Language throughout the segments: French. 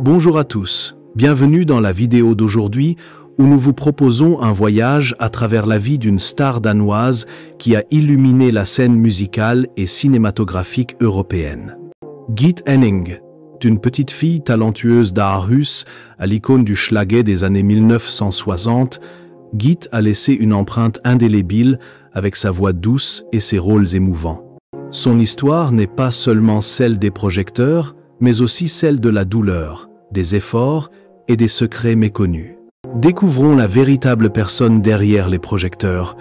Bonjour à tous, bienvenue dans la vidéo d'aujourd'hui où nous vous proposons un voyage à travers la vie d'une star danoise qui a illuminé la scène musicale et cinématographique européenne. Gitte Henning, d'une petite fille talentueuse d'Aarhus à l'icône du schlager des années 1960, Gitte a laissé une empreinte indélébile avec sa voix douce et ses rôles émouvants. Son histoire n'est pas seulement celle des projecteurs, mais aussi celle de la douleur, des efforts et des secrets méconnus. Découvrons la véritable personne derrière les projecteurs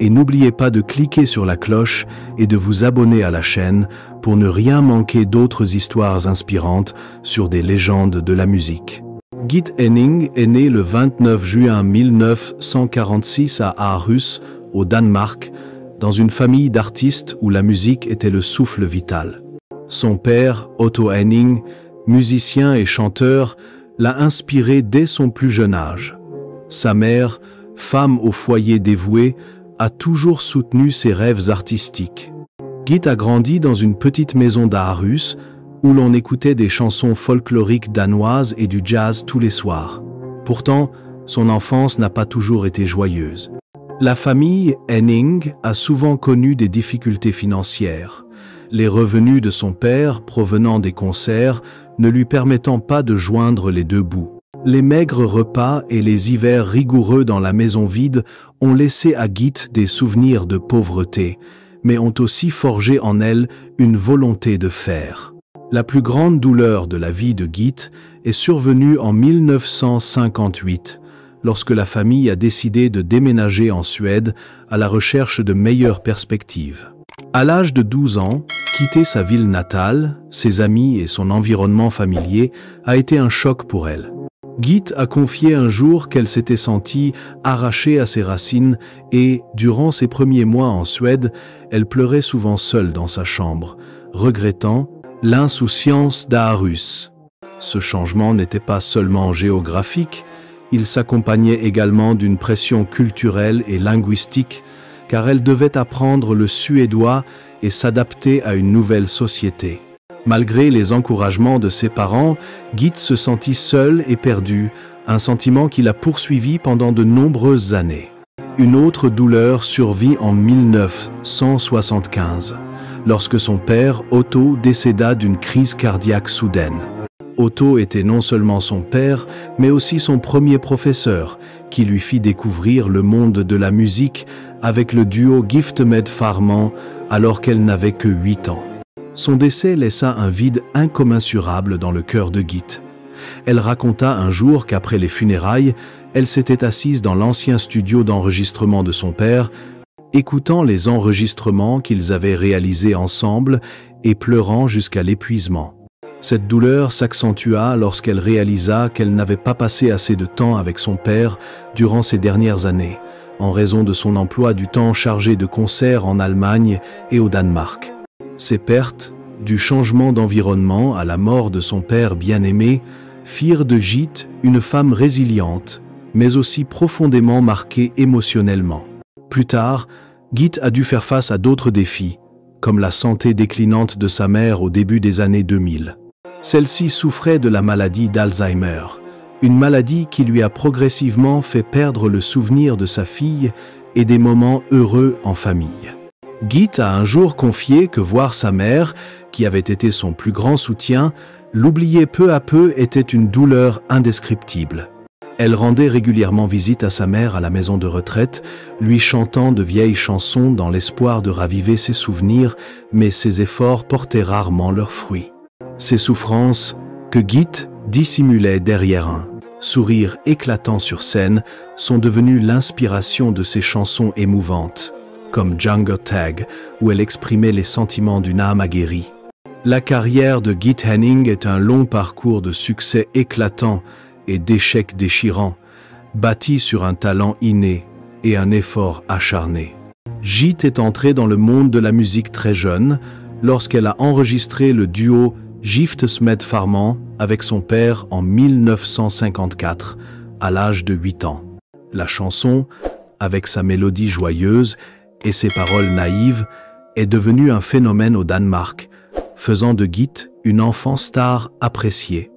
et n'oubliez pas de cliquer sur la cloche et de vous abonner à la chaîne pour ne rien manquer d'autres histoires inspirantes sur des légendes de la musique. Gitte Henning est née le 29 juin 1946 à Aarhus, au Danemark, dans une famille d'artistes où la musique était le souffle vital. Son père, Otto Henning, musicien et chanteur, l'a inspiré dès son plus jeune âge. Sa mère, femme au foyer dévouée, a toujours soutenu ses rêves artistiques. Gitte a grandi dans une petite maison d'Aarhus où l'on écoutait des chansons folkloriques danoises et du jazz tous les soirs. Pourtant, son enfance n'a pas toujours été joyeuse. La famille Henning a souvent connu des difficultés financières, les revenus de son père provenant des concerts ne lui permettant pas de joindre les deux bouts. Les maigres repas et les hivers rigoureux dans la maison vide ont laissé à Gitte des souvenirs de pauvreté, mais ont aussi forgé en elle une volonté de faire. La plus grande douleur de la vie de Gitte est survenue en 1958, lorsque la famille a décidé de déménager en Suède à la recherche de meilleures perspectives. À l'âge de 12 ans, quitter sa ville natale, ses amis et son environnement familier a été un choc pour elle. Gitte a confié un jour qu'elle s'était sentie arrachée à ses racines et, durant ses premiers mois en Suède, elle pleurait souvent seule dans sa chambre, regrettant l'insouciance d'Aarhus. Ce changement n'était pas seulement géographique, il s'accompagnait également d'une pression culturelle et linguistique, car elle devait apprendre le suédois et s'adapter à une nouvelle société. Malgré les encouragements de ses parents, Gitte se sentit seule et perdue, un sentiment qui l'a poursuivi pendant de nombreuses années. Une autre douleur survit en 1975, lorsque son père, Otto, décéda d'une crise cardiaque soudaine. Otto était non seulement son père, mais aussi son premier professeur, qui lui fit découvrir le monde de la musique avec le duo Gifte med Farman, alors qu'elle n'avait que 8 ans. Son décès laissa un vide incommensurable dans le cœur de Gitte. Elle raconta un jour qu'après les funérailles, elle s'était assise dans l'ancien studio d'enregistrement de son père, écoutant les enregistrements qu'ils avaient réalisés ensemble et pleurant jusqu'à l'épuisement. Cette douleur s'accentua lorsqu'elle réalisa qu'elle n'avait pas passé assez de temps avec son père durant ces dernières années, en raison de son emploi du temps chargé de concerts en Allemagne et au Danemark. Ces pertes, du changement d'environnement à la mort de son père bien-aimé, firent de Gitte une femme résiliente, mais aussi profondément marquée émotionnellement. Plus tard, Gitte a dû faire face à d'autres défis, comme la santé déclinante de sa mère au début des années 2000. Celle-ci souffrait de la maladie d'Alzheimer, une maladie qui lui a progressivement fait perdre le souvenir de sa fille et des moments heureux en famille. Gitte a un jour confié que voir sa mère, qui avait été son plus grand soutien, l'oublier peu à peu était une douleur indescriptible. Elle rendait régulièrement visite à sa mère à la maison de retraite, lui chantant de vieilles chansons dans l'espoir de raviver ses souvenirs, mais ses efforts portaient rarement leurs fruits. Ces souffrances, que Gitte dissimulait derrière un sourire éclatant sur scène, sont devenues l'inspiration de ses chansons émouvantes, comme Jungle Tag, où elle exprimait les sentiments d'une âme aguerrie. La carrière de Gitte Henning est un long parcours de succès éclatant et d'échecs déchirants, bâti sur un talent inné et un effort acharné. Gitte est entrée dans le monde de la musique très jeune, lorsqu'elle a enregistré le duo Gifte med Farman avec son père en 1954, à l'âge de 8 ans. La chanson, avec sa mélodie joyeuse et ses paroles naïves, est devenue un phénomène au Danemark, faisant de Gitte une enfant star appréciée.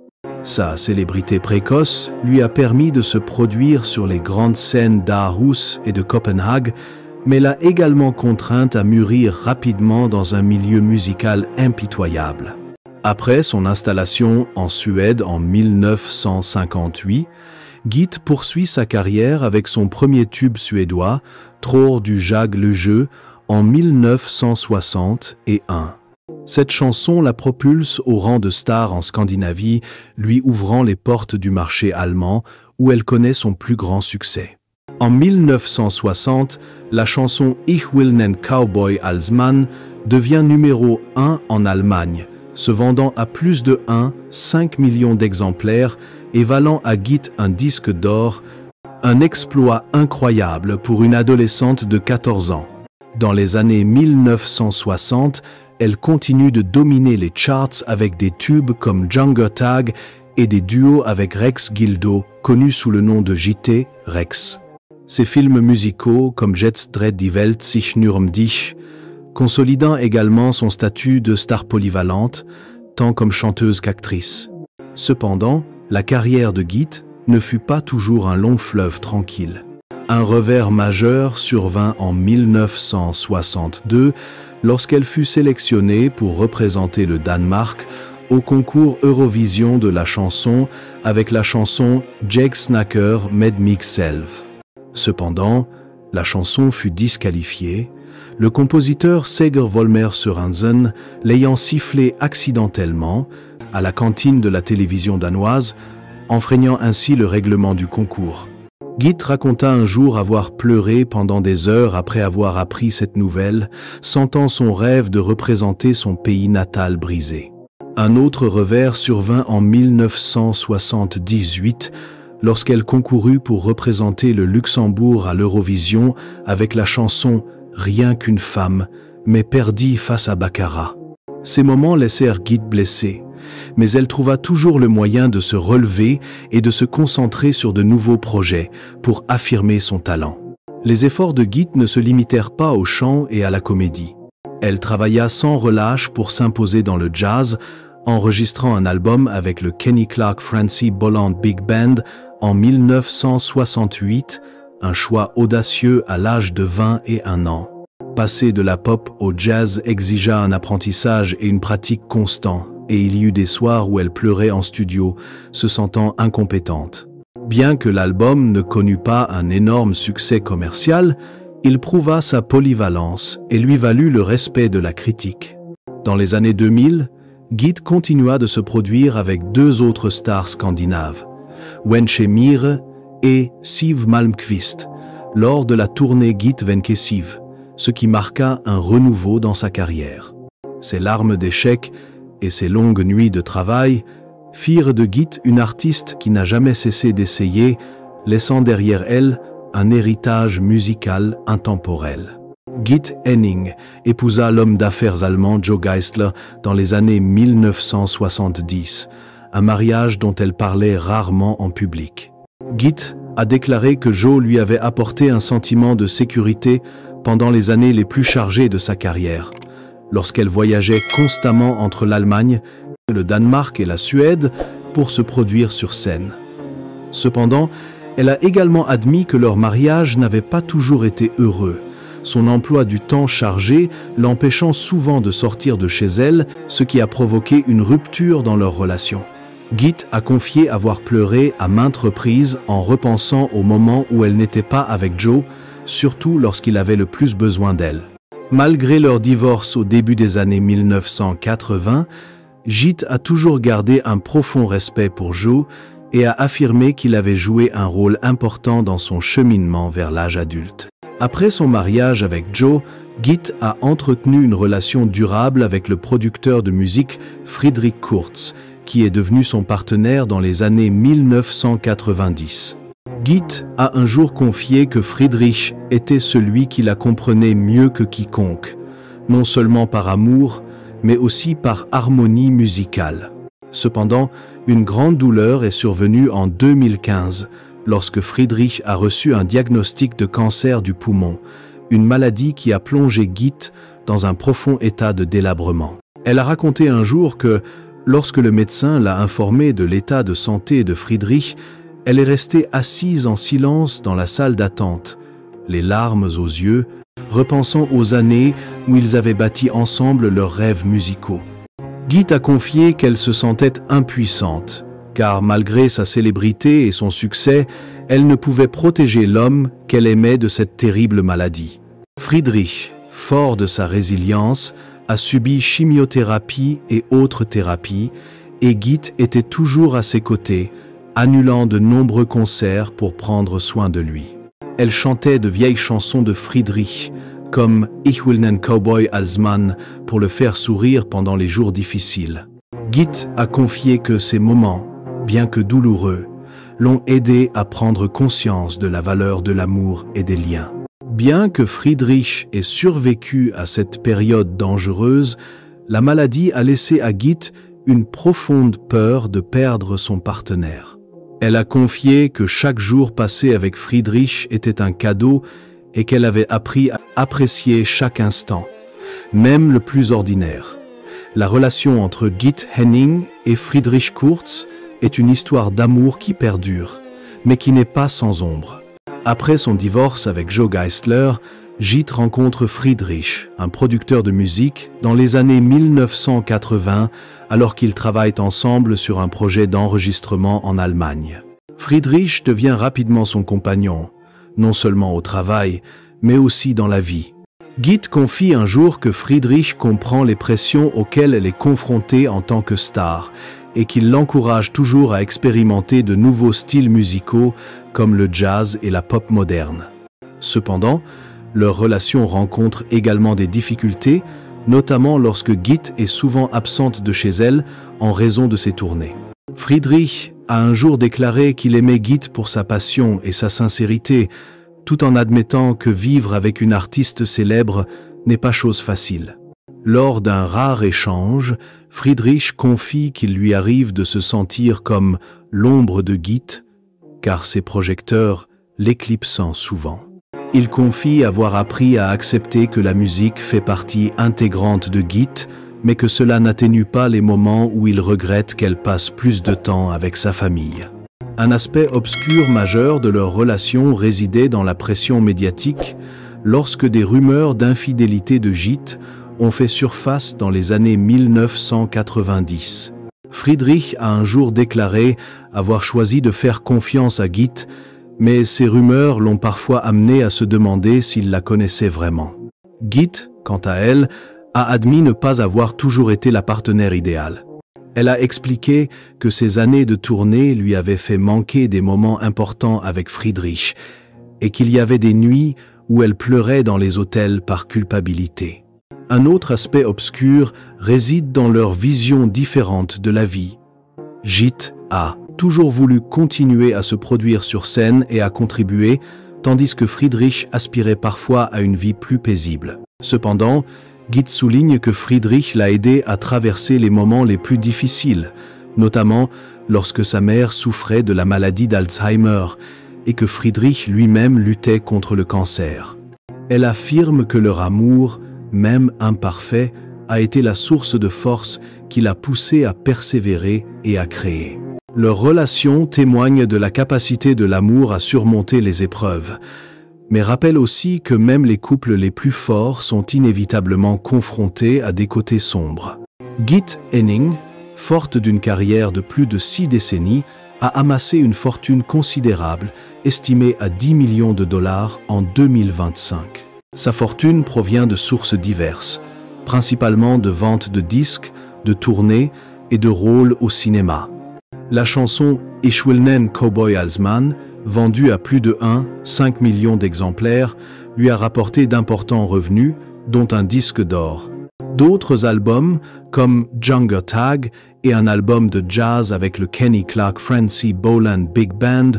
Sa célébrité précoce lui a permis de se produire sur les grandes scènes d'Aarhus et de Copenhague, mais l'a également contrainte à mûrir rapidement dans un milieu musical impitoyable. Après son installation en Suède en 1958, Gitt poursuit sa carrière avec son premier tube suédois, Tror du Jag le jeu, en 1961. Cette chanson la propulse au rang de star en Scandinavie, lui ouvrant les portes du marché allemand où elle connaît son plus grand succès. En 1960, la chanson Ich will nen Cowboy als Mann devient numéro 1 en Allemagne, se vendant à plus de 5 millions d'exemplaires et valant à Gitt un disque d'or, un exploit incroyable pour une adolescente de 14 ans. Dans les années 1960, elle continue de dominer les charts avec des tubes comme Jungle Tag et des duos avec Rex Gildo, connu sous le nom de JT Rex. Ses films musicaux comme Jetzt dreht die Welt sich nur um dich, consolidant également son statut de star polyvalente, tant comme chanteuse qu'actrice. Cependant, la carrière de Gitt ne fut pas toujours un long fleuve tranquille. Un revers majeur survint en 1962 lorsqu'elle fut sélectionnée pour représenter le Danemark au concours Eurovision de la chanson avec la chanson Jeg snakker med mig selv. Cependant, la chanson fut disqualifiée, le compositeur Seger Volmer Sørensen l'ayant sifflé accidentellement à la cantine de la télévision danoise, enfreignant ainsi le règlement du concours. Gitt raconta un jour avoir pleuré pendant des heures après avoir appris cette nouvelle, sentant son rêve de représenter son pays natal brisé. Un autre revers survint en 1978, lorsqu'elle concourut pour représenter le Luxembourg à l'Eurovision avec la chanson « Rien qu'une femme », mais perdit face à Baccarat. Ces moments laissèrent Gitt blessée, mais elle trouva toujours le moyen de se relever et de se concentrer sur de nouveaux projets pour affirmer son talent. Les efforts de Gitt ne se limitèrent pas au chant et à la comédie. Elle travailla sans relâche pour s'imposer dans le jazz, enregistrant un album avec le Kenny Clark Francie Bolland Big Band en 1968, un choix audacieux à l'âge de 21 ans. Passer de la pop au jazz exigea un apprentissage et une pratique constants, et il y eut des soirs où elle pleurait en studio, se sentant incompétente. Bien que l'album ne connut pas un énorme succès commercial, il prouva sa polyvalence et lui valut le respect de la critique. Dans les années 2000, Gitt continua de se produire avec deux autres stars scandinaves, Wenche Myhre et Siv Malmkvist, lors de la tournée Gitt Venke Siv, ce qui marqua un renouveau dans sa carrière. Ses larmes d'échec et ses longues nuits de travail firent de Gitt une artiste qui n'a jamais cessé d'essayer, laissant derrière elle un héritage musical intemporel. Gitt Henning épousa l'homme d'affaires allemand Joe Geisler dans les années 1970, un mariage dont elle parlait rarement en public. Gitt a déclaré que Joe lui avait apporté un sentiment de sécurité pendant les années les plus chargées de sa carrière, lorsqu'elle voyageait constamment entre l'Allemagne, le Danemark et la Suède pour se produire sur scène. Cependant, elle a également admis que leur mariage n'avait pas toujours été heureux, son emploi du temps chargé l'empêchant souvent de sortir de chez elle, ce qui a provoqué une rupture dans leur relation. Gitt a confié avoir pleuré à maintes reprises en repensant au moment où elle n'était pas avec Joe, surtout lorsqu'il avait le plus besoin d'elle. Malgré leur divorce au début des années 1980, Gitt a toujours gardé un profond respect pour Joe et a affirmé qu'il avait joué un rôle important dans son cheminement vers l'âge adulte. Après son mariage avec Joe, Gitt a entretenu une relation durable avec le producteur de musique Friedrich Kurz, qui est devenu son partenaire dans les années 1990. Gitt a un jour confié que Friedrich était celui qui la comprenait mieux que quiconque, non seulement par amour, mais aussi par harmonie musicale. Cependant, une grande douleur est survenue en 2015, lorsque Friedrich a reçu un diagnostic de cancer du poumon, une maladie qui a plongé Gitt dans un profond état de délabrement. Elle a raconté un jour que, Lorsque le médecin l'a informée de l'état de santé de Friedrich, elle est restée assise en silence dans la salle d'attente, les larmes aux yeux, repensant aux années où ils avaient bâti ensemble leurs rêves musicaux. Gitt a confié qu'elle se sentait impuissante, car malgré sa célébrité et son succès, elle ne pouvait protéger l'homme qu'elle aimait de cette terrible maladie. Friedrich, fort de sa résilience, a subi chimiothérapie et autres thérapies, et Gitt était toujours à ses côtés, annulant de nombreux concerts pour prendre soin de lui. Elle chantait de vieilles chansons de Friedrich, comme Ich will nen Cowboy als Mann, pour le faire sourire pendant les jours difficiles. Gitt a confié que ces moments, bien que douloureux, l'ont aidé à prendre conscience de la valeur de l'amour et des liens. Bien que Friedrich ait survécu à cette période dangereuse, la maladie a laissé à Gitt une profonde peur de perdre son partenaire. Elle a confié que chaque jour passé avec Friedrich était un cadeau et qu'elle avait appris à apprécier chaque instant, même le plus ordinaire. La relation entre Gitt Henning et Friedrich Kurz est une histoire d'amour qui perdure, mais qui n'est pas sans ombre. Après son divorce avec Joe Geisler, Gitt rencontre Friedrich, un producteur de musique, dans les années 1980, alors qu'ils travaillent ensemble sur un projet d'enregistrement en Allemagne. Friedrich devient rapidement son compagnon, non seulement au travail, mais aussi dans la vie. Gitt confie un jour que Friedrich comprend les pressions auxquelles elle est confrontée en tant que star et qu'il l'encourage toujours à expérimenter de nouveaux styles musicaux comme le jazz et la pop moderne. Cependant, leur relation rencontre également des difficultés, notamment lorsque Gitt est souvent absente de chez elle en raison de ses tournées. Friedrich a un jour déclaré qu'il aimait Gitt pour sa passion et sa sincérité, tout en admettant que vivre avec une artiste célèbre n'est pas chose facile. Lors d'un rare échange, Friedrich confie qu'il lui arrive de se sentir comme l'ombre de Gitt, car ses projecteurs l'éclipsant souvent. Il confie avoir appris à accepter que la musique fait partie intégrante de Gitt, mais que cela n'atténue pas les moments où il regrette qu'elle passe plus de temps avec sa famille. Un aspect obscur majeur de leur relation résidait dans la pression médiatique, lorsque des rumeurs d'infidélité de Gitt ont fait surface dans les années 1990. Friedrich a un jour déclaré avoir choisi de faire confiance à Gitt, mais ces rumeurs l'ont parfois amené à se demander s'il la connaissait vraiment. Gitt, quant à elle, a admis ne pas avoir toujours été la partenaire idéale. Elle a expliqué que ces années de tournée lui avaient fait manquer des moments importants avec Friedrich et qu'il y avait des nuits où elle pleurait dans les hôtels par culpabilité. Un autre aspect obscur réside dans leur vision différente de la vie. Gitt a toujours voulu continuer à se produire sur scène et à contribuer, tandis que Friedrich aspirait parfois à une vie plus paisible. Cependant, Gitt souligne que Friedrich l'a aidé à traverser les moments les plus difficiles, notamment lorsque sa mère souffrait de la maladie d'Alzheimer et que Friedrich lui-même luttait contre le cancer. Elle affirme que leur amour, même imparfait, a été la source de force qui l'a poussé à persévérer et à créer. Leur relation témoigne de la capacité de l'amour à surmonter les épreuves, mais rappelle aussi que même les couples les plus forts sont inévitablement confrontés à des côtés sombres. Gitt Henning, forte d'une carrière de plus de 6 décennies, a amassé une fortune considérable, estimée à 10 millions de dollars en 2025. Sa fortune provient de sources diverses, principalement de ventes de disques, de tournées et de rôles au cinéma. La chanson « Ich will nen Cowboy als Mann », vendue à plus de 1,5 million d'exemplaires, lui a rapporté d'importants revenus, dont un disque d'or. D'autres albums, comme Jungle Tag et un album de jazz avec le Kenny Clark Francie Boland Big Band,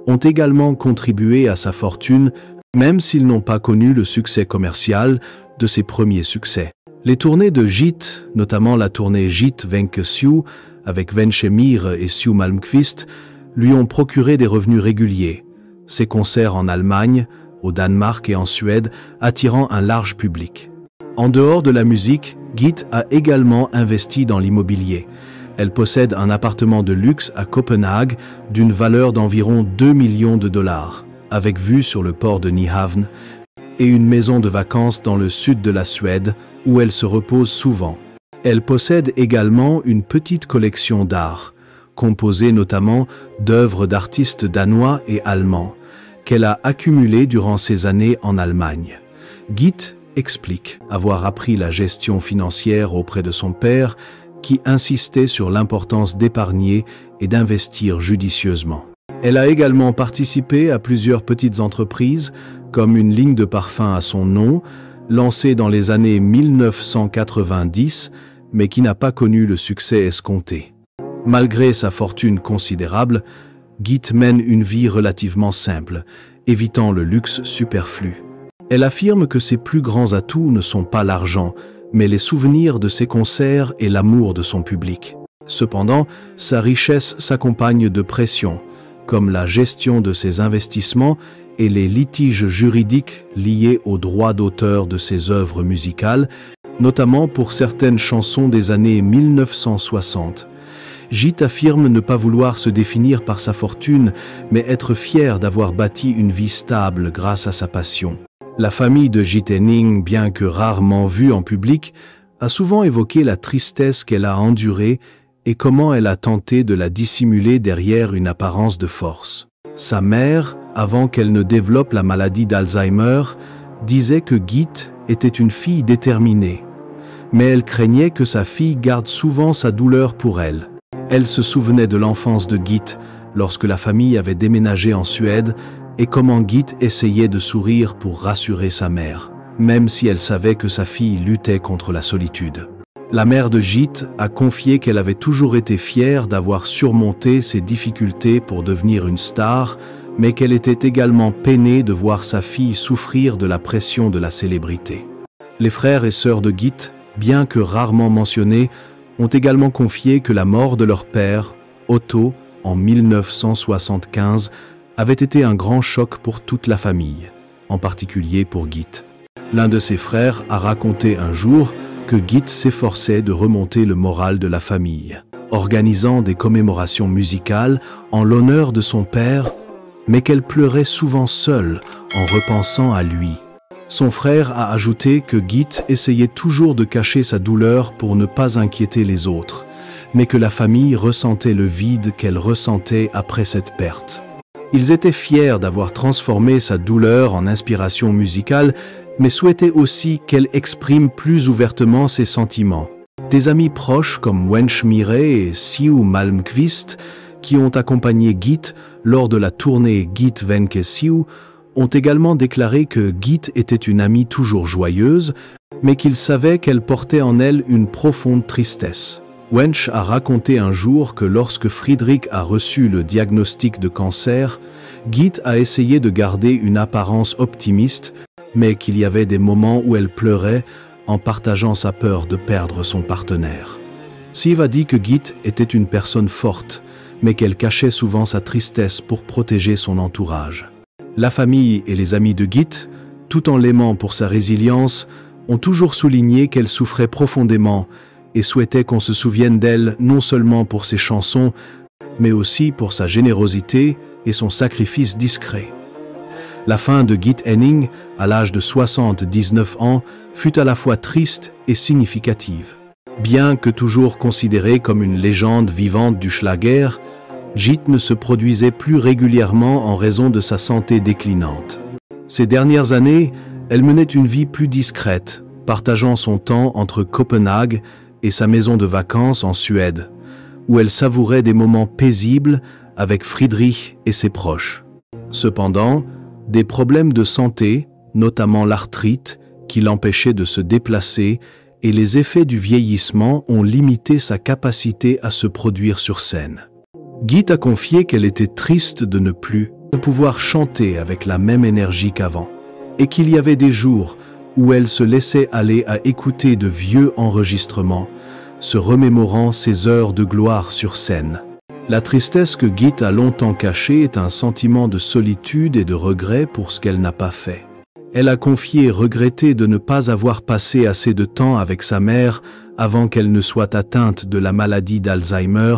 ont également contribué à sa fortune, même s'ils n'ont pas connu le succès commercial de ses premiers succès. Les tournées de Gitt, notamment la tournée Gitt Wenke Sue avec Wenche Mir et Sue Malmkvist, lui ont procuré des revenus réguliers. Ses concerts en Allemagne, au Danemark et en Suède attirant un large public. En dehors de la musique, Gitt a également investi dans l'immobilier, Elle possède un appartement de luxe à Copenhague d'une valeur d'environ 2 millions de dollars, avec vue sur le port de Nyhavn, et une maison de vacances dans le sud de la Suède, où elle se repose souvent. Elle possède également une petite collection d'art, composée notamment d'œuvres d'artistes danois et allemands, qu'elle a accumulées durant ses années en Allemagne. Gitte explique avoir appris la gestion financière auprès de son père, qui insistait sur l'importance d'épargner et d'investir judicieusement. Elle a également participé à plusieurs petites entreprises, comme une ligne de parfum à son nom, lancée dans les années 1990, mais qui n'a pas connu le succès escompté. Malgré sa fortune considérable, Gitte mène une vie relativement simple, évitant le luxe superflu. Elle affirme que ses plus grands atouts ne sont pas l'argent, mais les souvenirs de ses concerts et l'amour de son public. Cependant, sa richesse s'accompagne de pressions, comme la gestion de ses investissements et les litiges juridiques liés aux droits d'auteur de ses œuvres musicales, notamment pour certaines chansons des années 1960. Gitte affirme ne pas vouloir se définir par sa fortune, mais être fier d'avoir bâti une vie stable grâce à sa passion. La famille de Gitte Henning, bien que rarement vue en public, a souvent évoqué la tristesse qu'elle a endurée et comment elle a tenté de la dissimuler derrière une apparence de force. Sa mère, avant qu'elle ne développe la maladie d'Alzheimer, disait que Gitte était une fille déterminée, mais elle craignait que sa fille garde souvent sa douleur pour elle. Elle se souvenait de l'enfance de Gitte lorsque la famille avait déménagé en Suède et comment Gitte essayait de sourire pour rassurer sa mère, même si elle savait que sa fille luttait contre la solitude. La mère de Gitte a confié qu'elle avait toujours été fière d'avoir surmonté ses difficultés pour devenir une star, mais qu'elle était également peinée de voir sa fille souffrir de la pression de la célébrité. Les frères et sœurs de Gitte, bien que rarement mentionnés, ont également confié que la mort de leur père, Otto, en 1975, avait été un grand choc pour toute la famille, en particulier pour Gitte. L'un de ses frères a raconté un jour que Gitte s'efforçait de remonter le moral de la famille, organisant des commémorations musicales en l'honneur de son père, mais qu'elle pleurait souvent seule en repensant à lui. Son frère a ajouté que Gitte essayait toujours de cacher sa douleur pour ne pas inquiéter les autres, mais que la famille ressentait le vide qu'elle ressentait après cette perte. Ils étaient fiers d'avoir transformé sa douleur en inspiration musicale, mais souhaitaient aussi qu'elle exprime plus ouvertement ses sentiments. Des amis proches comme Wenche Miret et Siw Malmkvist, qui ont accompagné Gitte lors de la tournée Gitte Venke Siw, ont également déclaré que Gitte était une amie toujours joyeuse, mais qu'ils savaient qu'elle portait en elle une profonde tristesse. Wenche a raconté un jour que lorsque Friedrich a reçu le diagnostic de cancer, Gitte a essayé de garder une apparence optimiste, mais qu'il y avait des moments où elle pleurait en partageant sa peur de perdre son partenaire. Siw a dit que Gitte était une personne forte, mais qu'elle cachait souvent sa tristesse pour protéger son entourage. La famille et les amis de Gitte, tout en l'aimant pour sa résilience, ont toujours souligné qu'elle souffrait profondément et souhaitaient qu'on se souvienne d'elle non seulement pour ses chansons, mais aussi pour sa générosité et son sacrifice discret. La fin de Gitte Henning, à l'âge de 79 ans, fut à la fois triste et significative. Bien que toujours considérée comme une légende vivante du Schlager, Gitte ne se produisait plus régulièrement en raison de sa santé déclinante. Ces dernières années, elle menait une vie plus discrète, partageant son temps entre Copenhague et sa maison de vacances en Suède, où elle savourait des moments paisibles avec Friedrich et ses proches. Cependant, des problèmes de santé, notamment l'arthrite, qui l'empêchait de se déplacer, et les effets du vieillissement ont limité sa capacité à se produire sur scène. Gitte a confié qu'elle était triste de ne plus pouvoir chanter avec la même énergie qu'avant, et qu'il y avait des jours où elle se laissait aller à écouter de vieux enregistrements, se remémorant ses heures de gloire sur scène. La tristesse que Gitte a longtemps cachée est un sentiment de solitude et de regret pour ce qu'elle n'a pas fait. Elle a confié regretter de ne pas avoir passé assez de temps avec sa mère avant qu'elle ne soit atteinte de la maladie d'Alzheimer,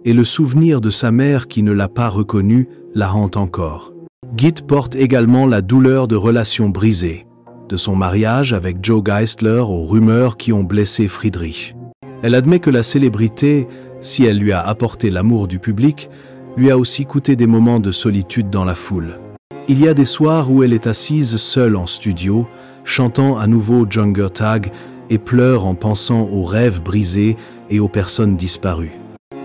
et le souvenir de sa mère qui ne l'a pas reconnue la hante encore. Git porte également la douleur de relations brisées, de son mariage avec Joe Geisler aux rumeurs qui ont blessé Friedrich. Elle admet que la célébrité, si elle lui a apporté l'amour du public, lui a aussi coûté des moments de solitude dans la foule. Il y a des soirs où elle est assise seule en studio, chantant à nouveau Jungle Tag et pleure en pensant aux rêves brisés et aux personnes disparues.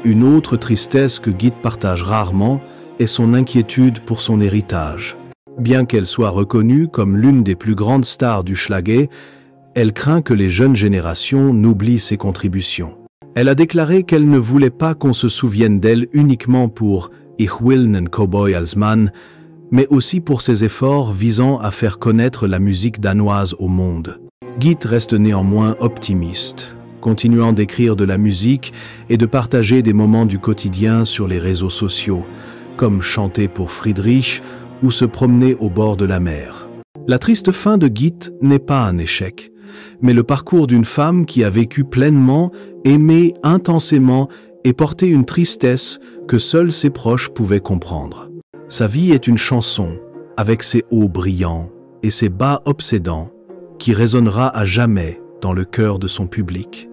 Une autre tristesse que Git partage rarement est son inquiétude pour son héritage. Bien qu'elle soit reconnue comme l'une des plus grandes stars du Schlager, elle craint que les jeunes générations n'oublient ses contributions. Elle a déclaré qu'elle ne voulait pas qu'on se souvienne d'elle uniquement pour Ich will nen Cowboy als Mann, mais aussi pour ses efforts visant à faire connaître la musique danoise au monde. Git reste néanmoins optimiste, continuant d'écrire de la musique et de partager des moments du quotidien sur les réseaux sociaux, comme chanter pour Friedrich ou se promener au bord de la mer. La triste fin de Git n'est pas un échec, mais le parcours d'une femme qui a vécu pleinement, aimé intensément et porté une tristesse que seuls ses proches pouvaient comprendre. Sa vie est une chanson, avec ses hauts brillants et ses bas obsédants, qui résonnera à jamais dans le cœur de son public.